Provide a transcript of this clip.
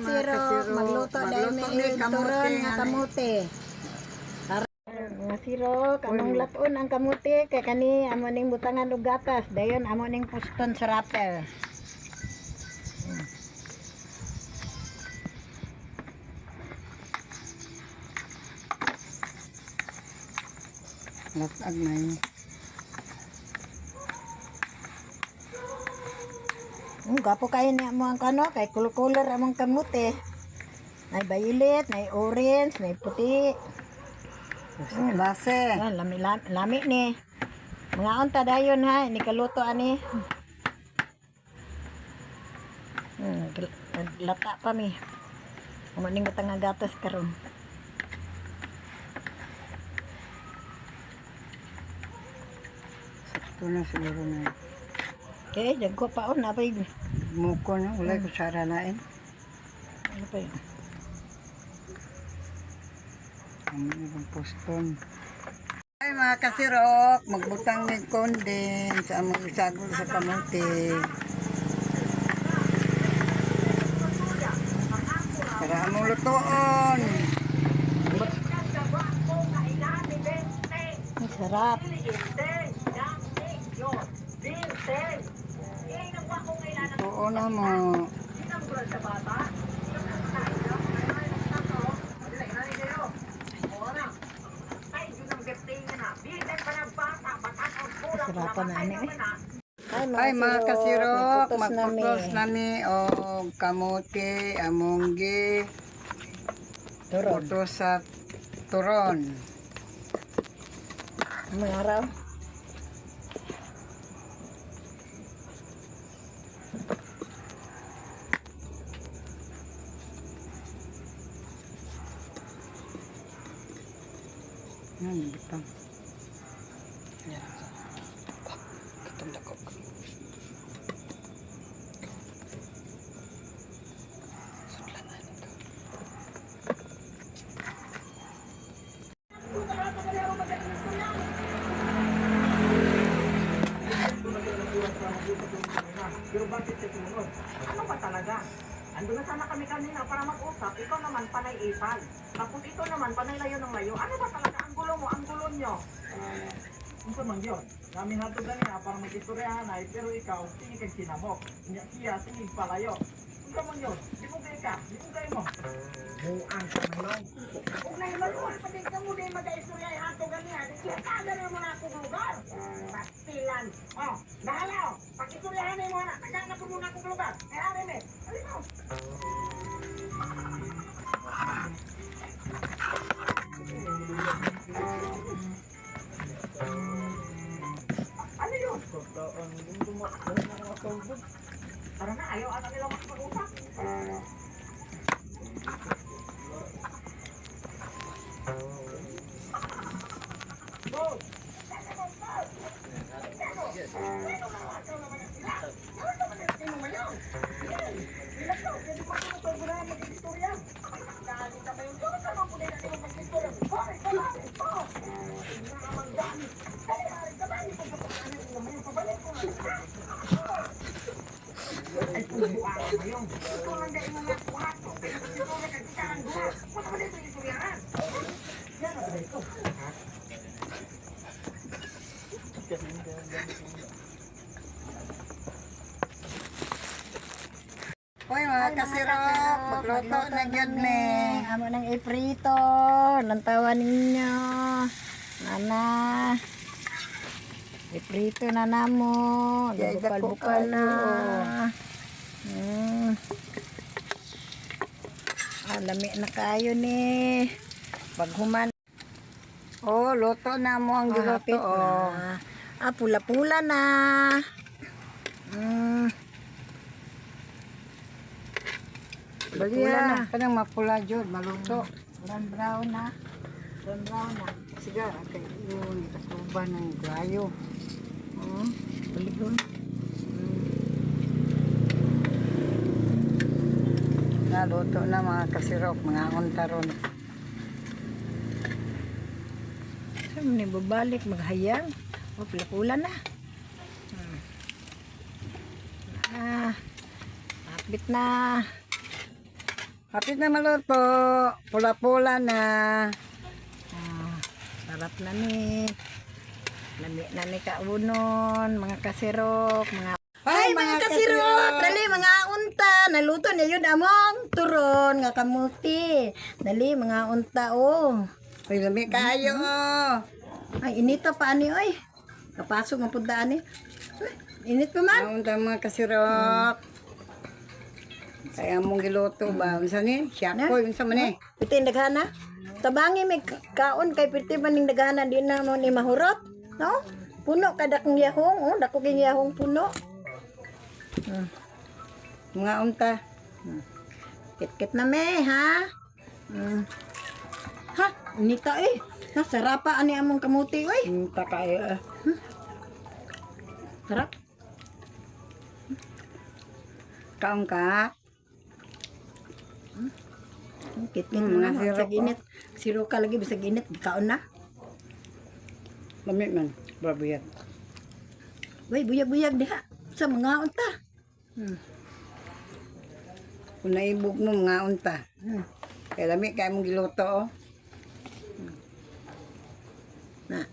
kasiro, magluto dahil may turon nga kamote. Mga siro, kanong laton ang kamote, kay kani amo ning butangan og gatas, dayon amo ning puston sa wrapper. Latag na yun. Gapo kayo niya mo ang kano, kay color among kamote. May violet, may orange, may puti. Lase. Lami ni. Mga unta dayon ha, ini kaluto ani. Lata pa mi. Umaning batang nga gatas karon. Sakto na siguro na. Okay, dagko pa on napay. Muko na, wala ko sara lain. Ano pa yun? Ang ibang poston. Ay mga kasirok, magbutang ng condensed sa among isagol sa kamote. Para among lutoon. Ang sarap. Lutoon na mo. Sarapan na ani eh. Ay mga kasirok, magputos magputos nami o kamote, amonggi, Turon. putos sa turon. Mga araw. Bitang. Yan. Katanda ko. Sudlanan ito. Pero bakit ito sunod? Ano ba talaga? Ando na sana kami kanina para mag-usap, ikaw naman panay ipal. Tapos ito naman panay layo ng layo. Ano ba talaga ang gulo mo, ang gulo nyo? Unsa man yun? Kami nato ganina para mag-istoryahan ay, pero ikaw, tingin kang sinamok. Siya, tingin palayo. Unsa man yun? Di mo kayo ka, di mo kayo mo. Buang ka malong. Kung naimaluan pa din ka mo din mag-istoryahan ato ganina, di siya kada na mo na akong lugar. Pastilan. Oh, dahalaw. Pag-istoryahan mo na, nagana ko muna akong lugar. Kaya rin eh. Alino? Ano yun? Tara na, ayaw ata nila makapag-usap. Go! Ay, pubuan ko ngayon. Ito lang dahil mga kuhato. Pero kasi ito lang kagkikarang guha. Mata ba dito yung istoryahan? Yan na ba dito? Hoy mga kasirok, magluto na gyud me. Amo nang iprito, nang tawa ninyo. Nana. Iprito na namo, bukal-bukal na. Lami na kayo ni. Paghuman. Oh, luto na mo ang giluto. Oh. Pula-pula na. Baliya, kanang mapula jud, maluto. Brown na. Brown na. Sige, kay yun, itasuban ng gayo. Baligon. Naluto na mga kasirok, mga untaron. Saan mo babalik, maghayang. Pula-pula na. Apit na. Hapit na maluto. Pula-pula na. Ah, sarap na ni. Lami na ni kaunon, mga kasirok, mga Ay, mga kasirok! Dali, mga unta! Naluto niya yun among turon nga kamuti. Dali, mga unta, oh. Uy, lami kayo. Ay, inito pa ani, oy. Kapasok ang pundaan ni. Init pa man. Naunta mga kasirok. Kaya mong giluto ba? Unsa ni? Siya ko, unsa man eh. Piti daghana. Tabangi may kaon kay piti man ning daghana di na mo ni mahurot. No? Puno kada kong yahong, oh, dako king yahong puno. Mga unta. Kit-kit na me, ha? Ha? Inita eh. Nasarapa ani among kamuti, oy. Unta kayo. Sarap. Kaong ka. Kit-kit Mga mga sirok, sa ginit. Siro ka lagi bisag init kaon na. Lami man. Babuyat. Uy, buyag-buyag diha sa mga unta. Kung naibog mo mga unta. Kaya lami kaya mong giluto oh. Na,